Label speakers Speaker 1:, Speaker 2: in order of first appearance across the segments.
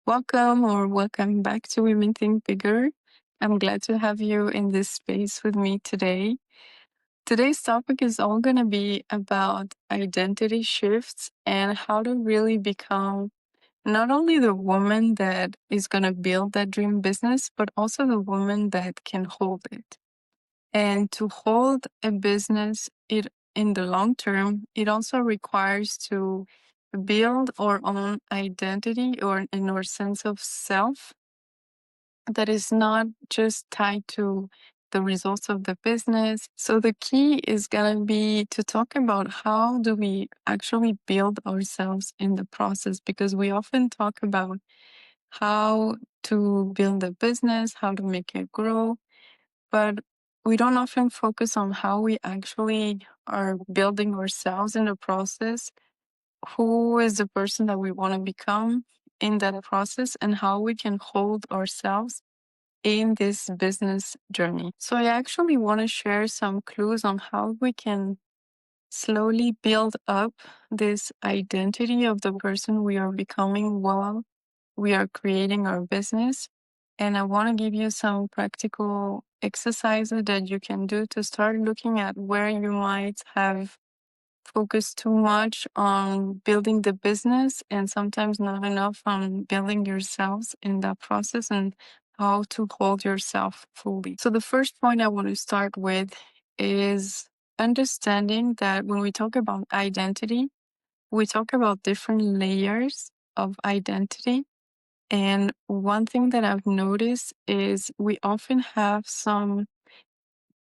Speaker 1: Welcome or welcome back to Women Think Bigger. I'm glad to have you in this space with me today. Today's topic is all going to be about identity shifts and how to really become not only the woman that is going to build that dream business, but also the woman that can hold it. And to hold a business in the long term, it also requires to build our own identity or in our sense of self that is not just tied to the results of the business. So the key is going to be to talk about how do we actually build ourselves in the process, because we often talk about how to build a business, how to make it grow, but we don't often focus on how we actually are building ourselves in the process, who is the person that we want to become in that process, and how we can hold ourselves in this business journey. So I actually want to share some clues on how we can slowly build up this identity of the person we are becoming while we are creating our business. And I want to give you some practical exercises that you can do to start looking at where you might have focused too much on building the business and sometimes not enough on building yourselves in that process, and how to hold yourself fully. So the first point I want to start with is understanding that when we talk about identity, we talk about different layers of identity. And one thing that I've noticed is we often have some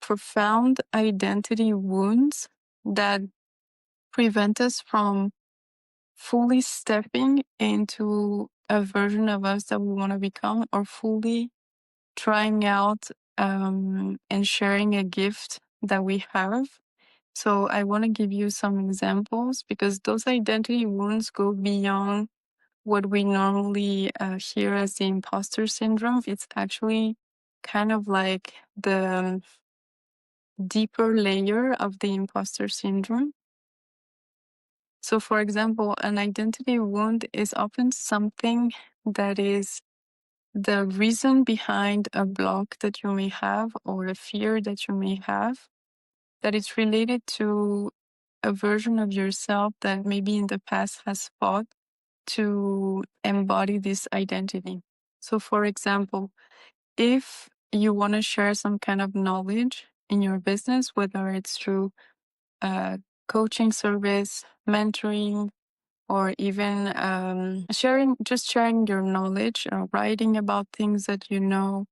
Speaker 1: profound identity wounds that prevent us from fully stepping into a version of us that we want to become, or fully trying out and sharing a gift that we have. So I want to give you some examples, because those identity wounds go beyond what we normally hear as the imposter syndrome. It's actually kind of like the deeper layer of the imposter syndrome. So, for example, an identity wound is often something that is the reason behind a block that you may have, or a fear that you may have, that is related to a version of yourself that maybe in the past has fought to embody this identity. So, for example, if you want to share some kind of knowledge in your business, whether it's through a coaching service, mentoring, or even sharing your knowledge, or writing about things that you know,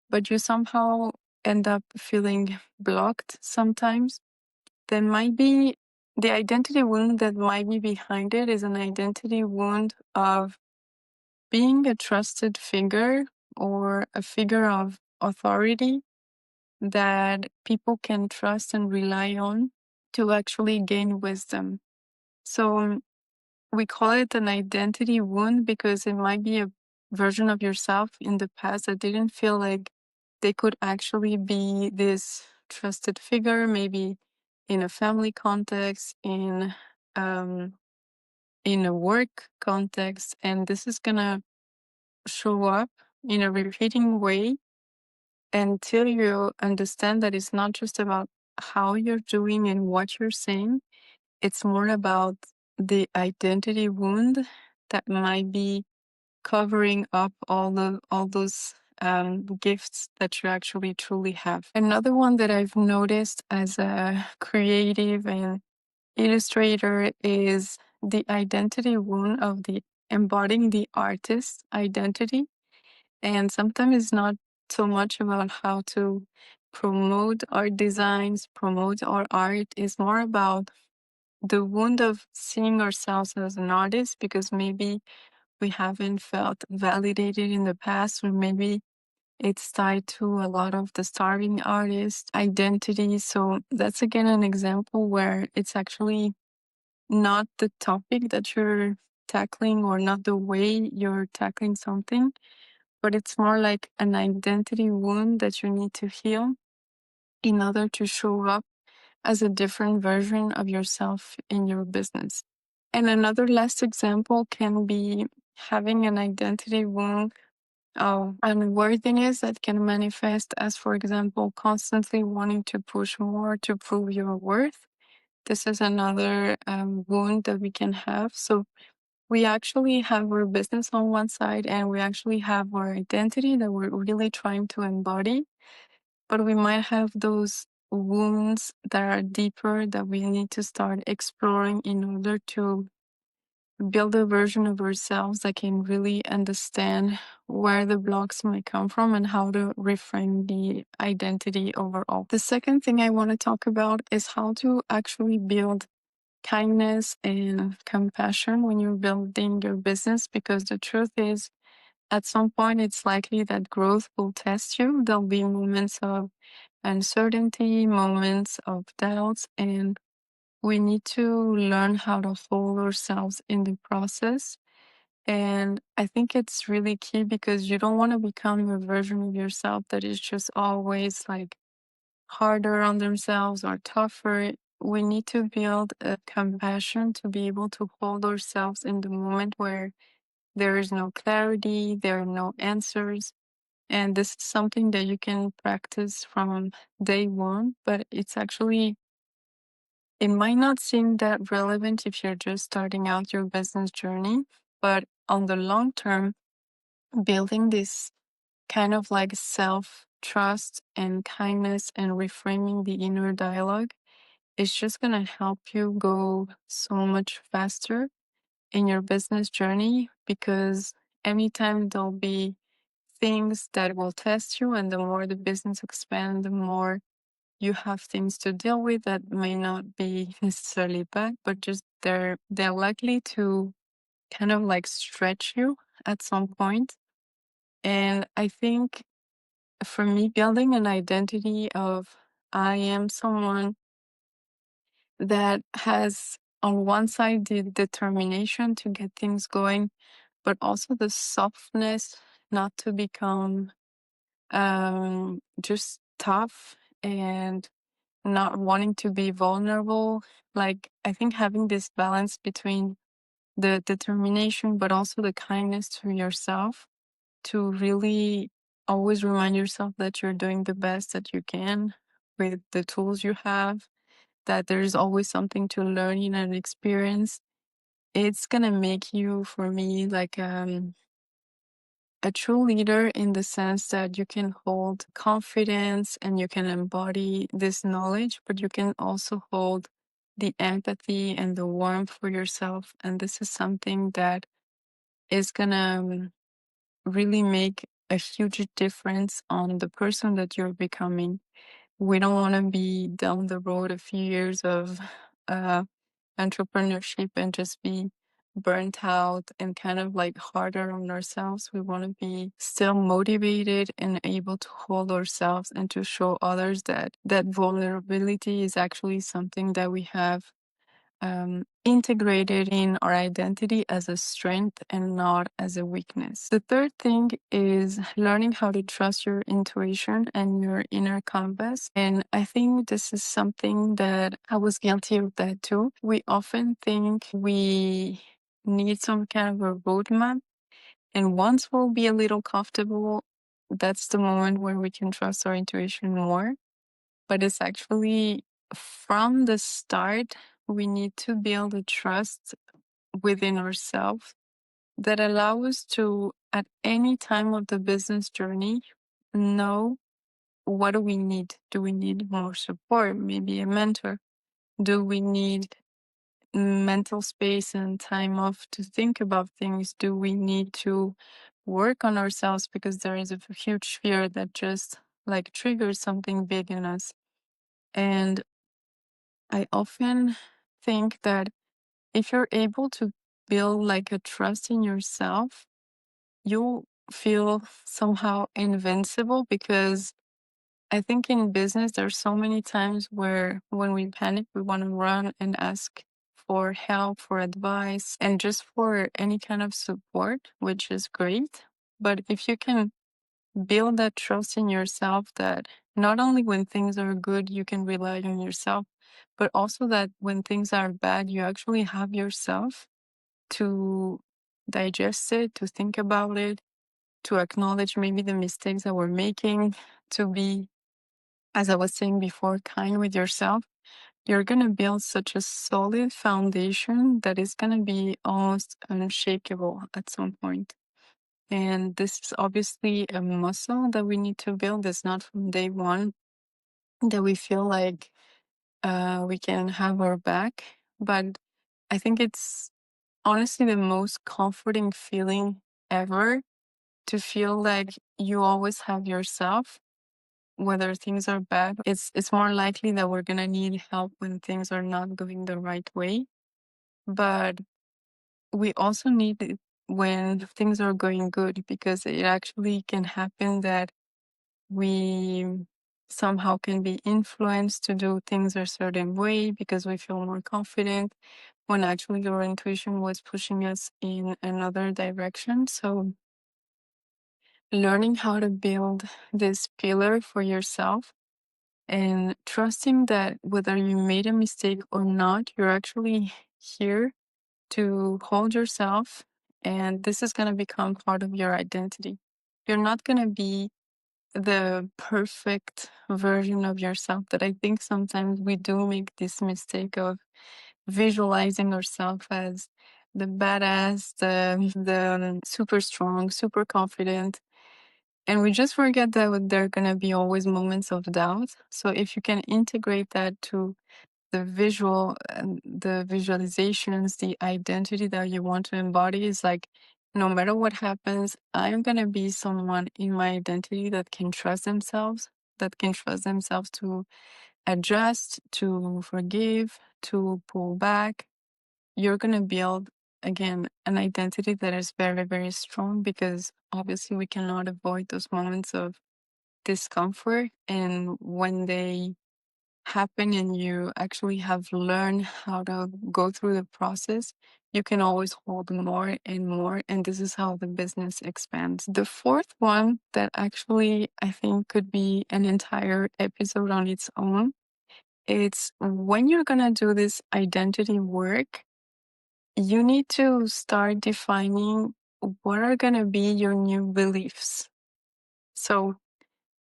Speaker 1: but you somehow end up feeling blocked sometimes, then might be the identity wound that might be behind it is an identity wound of being a trusted figure or a figure of authority that people can trust and rely on to actually gain wisdom. So we call it an identity wound because it might be a version of yourself in the past that didn't feel like they could actually be this trusted figure, maybe in a family context, um, in a work context, and this is gonna show up in a repeating way until you understand that it's not just about how you're doing and what you're saying. It's more about the identity wound that might be covering up all those gifts that you actually truly have. Another one that I've noticed as a creative and illustrator is the identity wound of the embodying the artist identity. And sometimes it's not so much about how to promote our designs, promote our art. It's more about the wound of seeing ourselves as an artist, because maybe we haven't felt validated in the past, or maybe it's tied to a lot of the starving artist identity. So that's again an example where it's actually not the topic that you're tackling, or not the way you're tackling something, but it's more like an identity wound that you need to heal in order to show up as a different version of yourself in your business. And another last example can be having an identity wound of unworthiness that can manifest as, for example, constantly wanting to push more to prove your worth. This is another wound that we can have. So we actually have our business on one side, and we actually have our identity that we're really trying to embody. But we might have those wounds that are deeper that we need to start exploring in order to build a version of ourselves that can really understand where the blocks might come from and how to reframe the identity overall. The second thing I want to talk about is how to actually build kindness and compassion when you're building your business, because the truth is, at some point, it's likely that growth will test you. There'll be moments of uncertainty, moments of doubts, and we need to learn how to hold ourselves in the process. And I think it's really key because you don't want to become a version of yourself that is just always like harder on themselves or tougher. We need to build a compassion to be able to hold ourselves in the moment where there is no clarity, there are no answers. And this is something that you can practice from day one, but it might not seem that relevant if you're just starting out your business journey, but on the long term, building this kind of like self trust and kindness and reframing the inner dialogue is just going to help you go so much faster in your business journey, because anytime there'll be things that will test you, and the more the business expands, the more you have things to deal with that may not be necessarily bad, but just they're likely to kind of like stretch you at some point. And I think for me, building an identity of I am someone that has on one side the determination to get things going, but also the softness not to become just tough and not wanting to be vulnerable. Like, I think having this balance between the determination, but also the kindness to yourself, to really always remind yourself that you're doing the best that you can with the tools you have, that there's always something to learn in an experience. It's gonna make you, for me, like a true leader in the sense that you can hold confidence and you can embody this knowledge, but you can also hold the empathy and the warmth for yourself. And this is something that is gonna really make a huge difference on the person that you're becoming. We don't want to be down the road a few years of uh, entrepreneurship and just be burnt out and kind of like harder on ourselves. We want to be still motivated and able to hold ourselves and to show others that that vulnerability is actually something that we have integrated in our identity as a strength and not as a weakness. The third thing is learning how to trust your intuition and your inner compass. And I think this is something that I was guilty of that too. We often think we need some kind of a roadmap. And once we'll be a little comfortable, that's the moment where we can trust our intuition more. But it's actually from the start, we need to build a trust within ourselves that allow us to, at any time of the business journey, know what do we need. Do we need more support? Maybe a mentor? Do we need mental space and time off to think about things? Do we need to work on ourselves because there is a huge fear that just like triggers something big in us? And I often think that if you're able to build like a trust in yourself, you'll feel somehow invincible, because I think in business there's so many times where when we panic, we want to run and ask for help, for advice, and just for any kind of support, which is great. But if you can build that trust in yourself that not only when things are good you can rely on yourself, but also that when things are bad you actually have yourself to digest it, to think about it, to acknowledge maybe the mistakes that we're making, to be, as I was saying before, kind with yourself, you're going to build such a solid foundation that is going to be almost unshakable at some point. And this is obviously a muscle that we need to build. It's not from day one that we feel like we can have our back. But I think it's honestly the most comforting feeling ever to feel like you always have yourself, whether things are bad. It's more likely that we're gonna need help when things are not going the right way. But we also need it when things are going good, because it actually can happen that we somehow can be influenced to do things a certain way because we feel more confident when actually your intuition was pushing us in another direction. So learning how to build this pillar for yourself and trusting that whether you made a mistake or not, you're actually here to hold yourself, and this is going to become part of your identity. You're not going to be the perfect version of yourself that I think sometimes we do make this mistake of visualizing ourselves as the badass, the super strong, super confident. And we just forget that there are going to be always moments of doubt. So if you can integrate that to the visual and the visualizations, the identity that you want to embody is like, no matter what happens, I'm going to be someone in my identity that can trust themselves, to adjust, to forgive, to pull back. You're going to build, again, an identity that is very, very strong, because obviously we cannot avoid those moments of discomfort. And when they happen and you actually have learned how to go through the process, you can always hold more and more. And this is how the business expands. The fourth one that actually I think could be an entire episode on its own, it's when you're going to do this identity work, you need to start defining what are going to be your new beliefs. So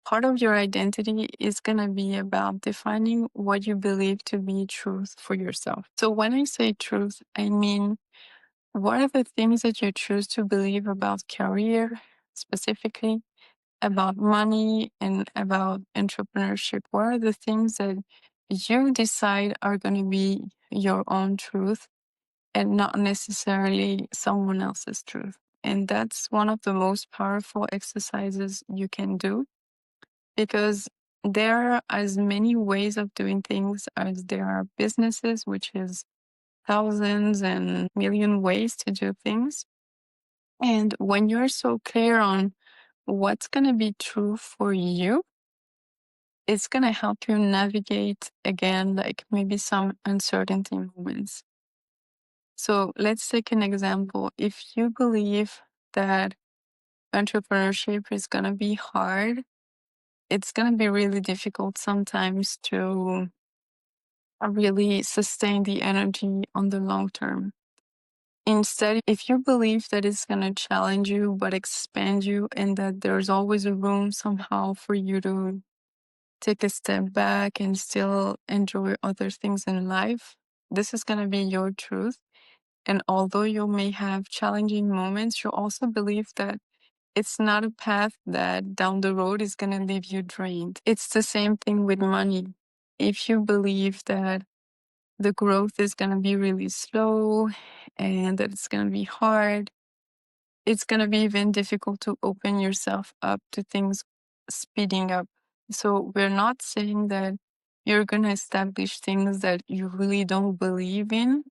Speaker 1: part of your identity is going to be about defining what you believe to be truth for yourself. So when I say truth, I mean, what are the things that you choose to believe about career, specifically about money and about entrepreneurship? What are the things that you decide are going to be your own truth and not necessarily someone else's truth? And that's one of the most powerful exercises you can do, because there are as many ways of doing things as there are businesses, which is thousands and million ways to do things. And when you're so clear on what's going to be true for you, it's going to help you navigate again, like maybe some uncertainty moments. So let's take an example. If you believe that entrepreneurship is going to be hard, it's going to be really difficult sometimes to really sustain the energy on the long term. Instead, if you believe that it's going to challenge you but expand you, and that there's always a room somehow for you to take a step back and still enjoy other things in life, this is going to be your truth. And although you may have challenging moments, you also believe that it's not a path that down the road is going to leave you drained. It's the same thing with money. If you believe that the growth is going to be really slow and that it's going to be hard, it's going to be even difficult to open yourself up to things speeding up. So we're not saying that you're going to establish things that you really don't believe in.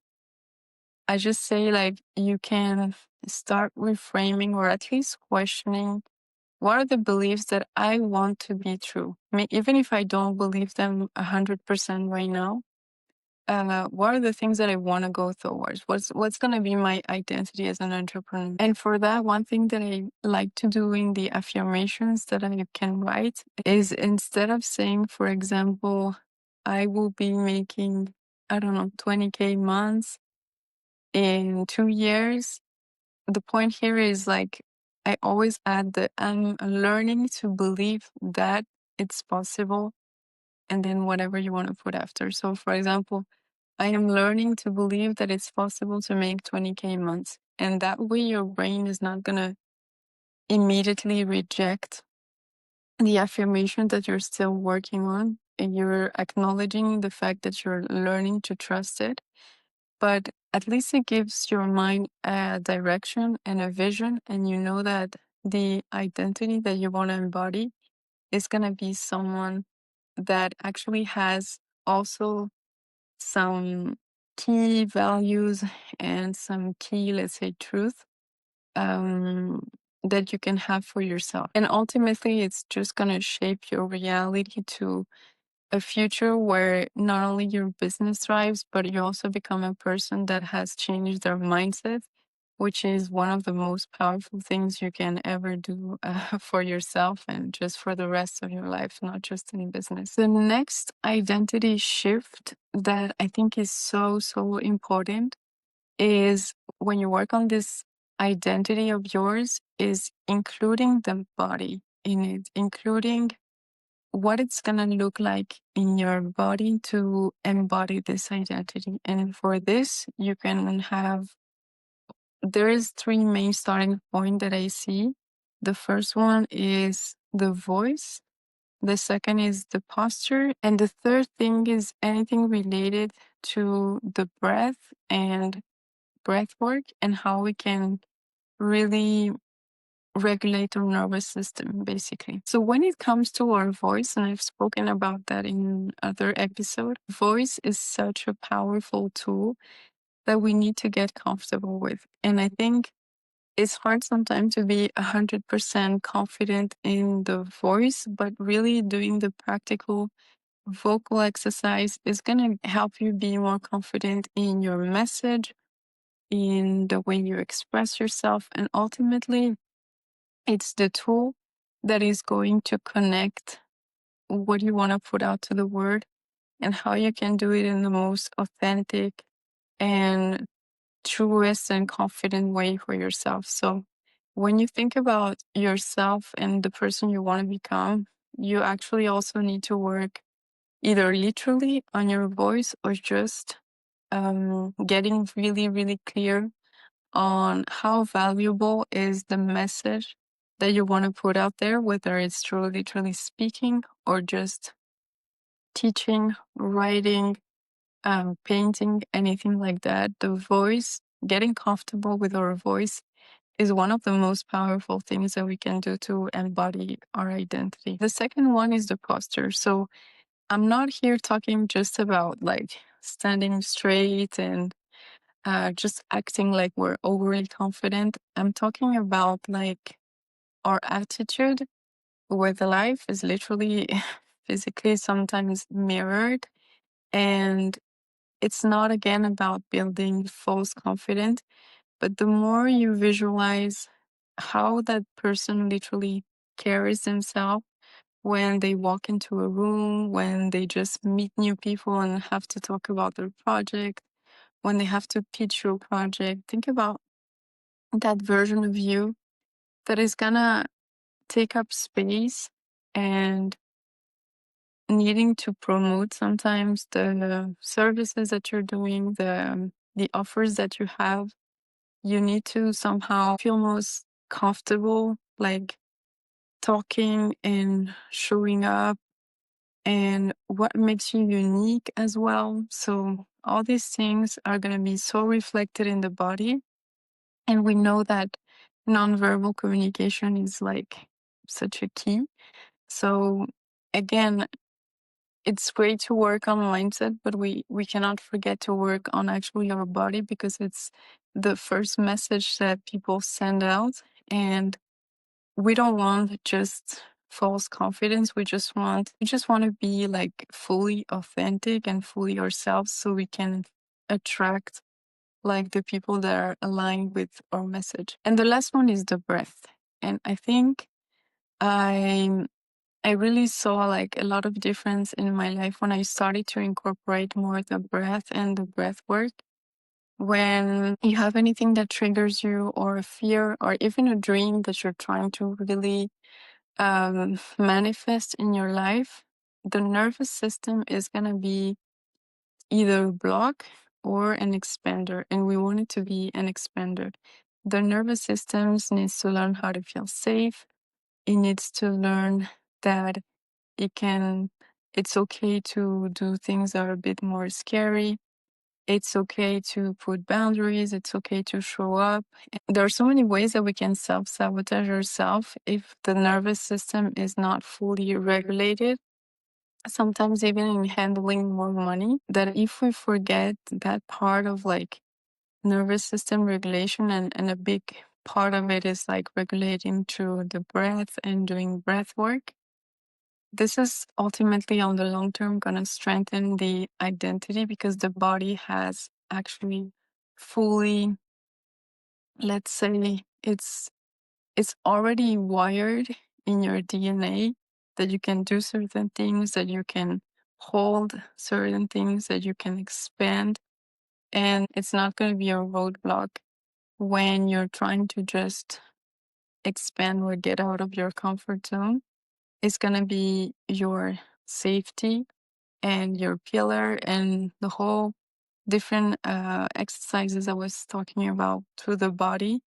Speaker 1: I just say, like, you can start reframing or at least questioning, what are the beliefs that I want to be true? I mean, even if I don't believe them 100% right now, what are the things that I want to go towards? What's going to be my identity as an entrepreneur? And for that, one thing that I like to do in the affirmations that I can write is, instead of saying, for example, I will be making, I don't know, 20K months in 2 years, the point here is like I always add that I'm learning to believe that it's possible, and then whatever you want to put after. So, for example, I am learning to believe that it's possible to make 20K months. And that way, your brain is not going to immediately reject the affirmation that you're still working on. And you're acknowledging the fact that you're learning to trust it. But at least it gives your mind a direction and a vision. And you know that the identity that you want to embody is going to be someone that actually has also some key values and some key, let's say, truth um, that you can have for yourself. And ultimately, it's just going to shape your reality to a future where not only your business thrives, but you also become a person that has changed their mindset, which is one of the most powerful things you can ever do for yourself and just for the rest of your life, not just in business. The next identity shift that I think is so, so important is when you work on this identity of yours, is including the body in it, including what it's going to look like in your body to embody this identity. And for this, you can have, there is three main starting point that I see. The first one is the voice. The second is the posture. And the third thing is anything related to the breath and breath work and how we can really regulate our nervous system, basically. So when it comes to our voice, and I've spoken about that in other episode, voice is such a powerful tool that we need to get comfortable with. And I think it's hard sometimes to be 100% confident in the voice, but really doing the practical vocal exercise is going to help you be more confident in your message, in the way you express yourself, and ultimately it's the tool that is going to connect what you want to put out to the world and how you can do it in the most authentic and truest and confident way for yourself. So when you think about yourself and the person you want to become, you actually also need to work either literally on your voice or just getting really, really clear on how valuable is the message that you want to put out there, whether it's through literally speaking or just teaching, writing, painting, anything like that. The voice, getting comfortable with our voice is one of the most powerful things that we can do to embody our identity. The second one is the posture. So I'm not here talking just about like standing straight and just acting like we're overly confident. I'm talking about like our attitude with life is literally physically sometimes mirrored. And it's not again about building false confidence, but the more you visualize how that person literally carries themselves when they walk into a room, when they just meet new people and have to talk about their project, when they have to pitch your project, think about that version of you that is gonna take up space and needing to promote sometimes the services that you're doing, the offers that you have. You need to somehow feel most comfortable, like talking and showing up, and what makes you unique as well. So all these things are gonna be so reflected in the body. And we know that nonverbal communication is like such a key. So again, it's great to work on mindset, but we cannot forget to work on actually our body because it's the first message that people send out. And we don't want just false confidence. We just want to be like fully authentic and fully ourselves so we can attract like the people that are aligned with our message. And the last one is the breath. And I think I I really saw like a lot of difference in my life when I started to incorporate more the breath and the breath work. when you have anything that triggers you, or a fear, or even a dream that you're trying to really manifest in your life, the nervous system is going to be either a block or an expander, and we want it to be an expander. The nervous system needs to learn how to feel safe. It needs to learn that it can, it's okay to do things that are a bit more scary. It's okay to put boundaries. It's okay to show up. There are so many ways that we can self-sabotage ourselves if the nervous system is not fully regulated. Sometimes even in handling more money, that if we forget that part of like nervous system regulation, and a big part of it is like regulating through the breath and doing breath work, this is ultimately on the long term going to strengthen the identity, because the body has actually fully, let's say, it's already wired in your DNA that you can do certain things, that you can hold certain things, that you can expand, and it's not going to be a roadblock when you're trying to just expand or get out of your comfort zone. It's going to be your safety and your pillar, and the whole different exercises I was talking about through the body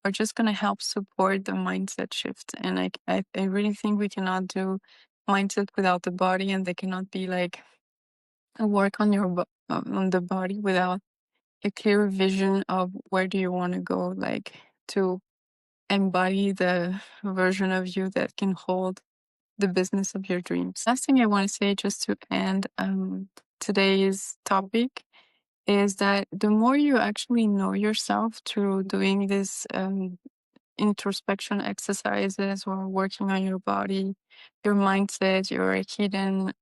Speaker 1: are just going to help support the mindset shift. And I really think we cannot do mindset without the body, and they cannot be like a work on on the body without a clear vision of where do you want to go, like to embody the version of you that can hold the business of your dreams. Last thing I want to say, just to end today's topic, is that the more you actually know yourself through doing this introspection exercises or working on your body, your mindset, your hidden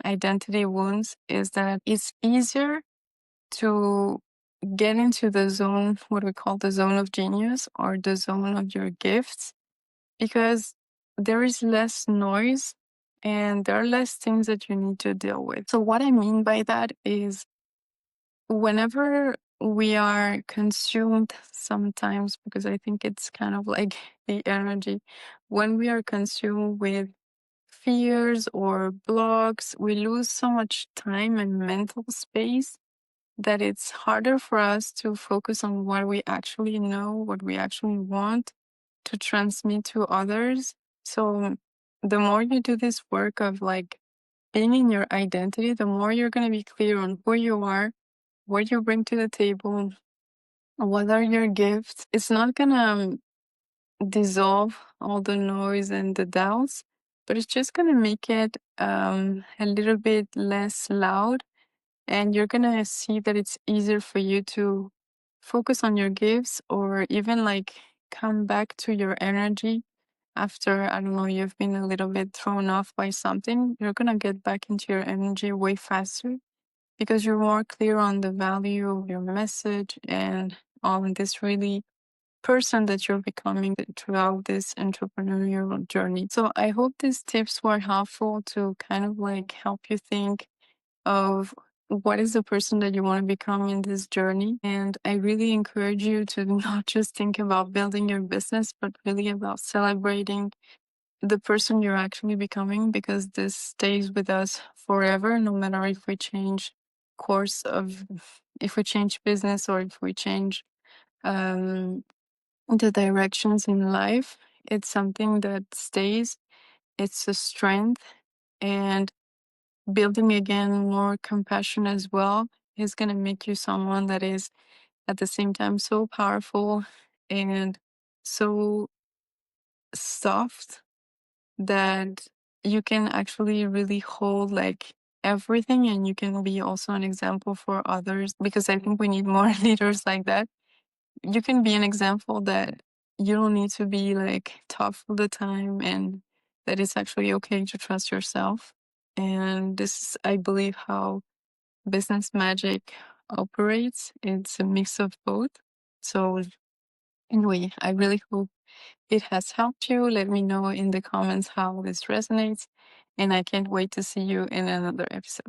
Speaker 1: identity wounds, is that it's easier to get into the zone, what we call the zone of genius, or the zone of your gifts, because there is less noise and there are less things that you need to deal with. So what I mean by that is, whenever we are consumed sometimes, because I think it's kind of like the energy, when we are consumed with fears or blocks, we lose so much time and mental space that it's harder for us to focus on what we actually know, what we actually want to transmit to others. So the more you do this work of like being in your identity, the more you're going to be clear on who you are, what you bring to the table, what are your gifts. It's not going to dissolve all the noise and the doubts, but it's just going to make it a little bit less loud. And you're going to see that it's easier for you to focus on your gifts, or even like come back to your energy after, I don't know, you've been a little bit thrown off by something. You're going to get back into your energy way faster, because you're more clear on the value of your message and on this really person that you're becoming throughout this entrepreneurial journey. So I hope these tips were helpful to kind of like help you think of what is the person that you want to become in this journey. And I really encourage you to not just think about building your business, but really about celebrating the person you're actually becoming, because this stays with us forever, no matter if we change course of, if we change business, or if we change um, the directions in life. It's something that stays. It's a strength, and building again more compassion as well is going to make you someone that is at the same time so powerful and so soft, that you can actually really hold like everything, and you can be also an example for others, because I think we need more leaders like that. You can be an example that you don't need to be like tough all the time, and that it's actually okay to trust yourself. And this is, I believe, how business magic operates. It's a mix of both. So anyway, I really hope it has helped you. Let me know in the comments how this resonates, and I can't wait to see you in another episode.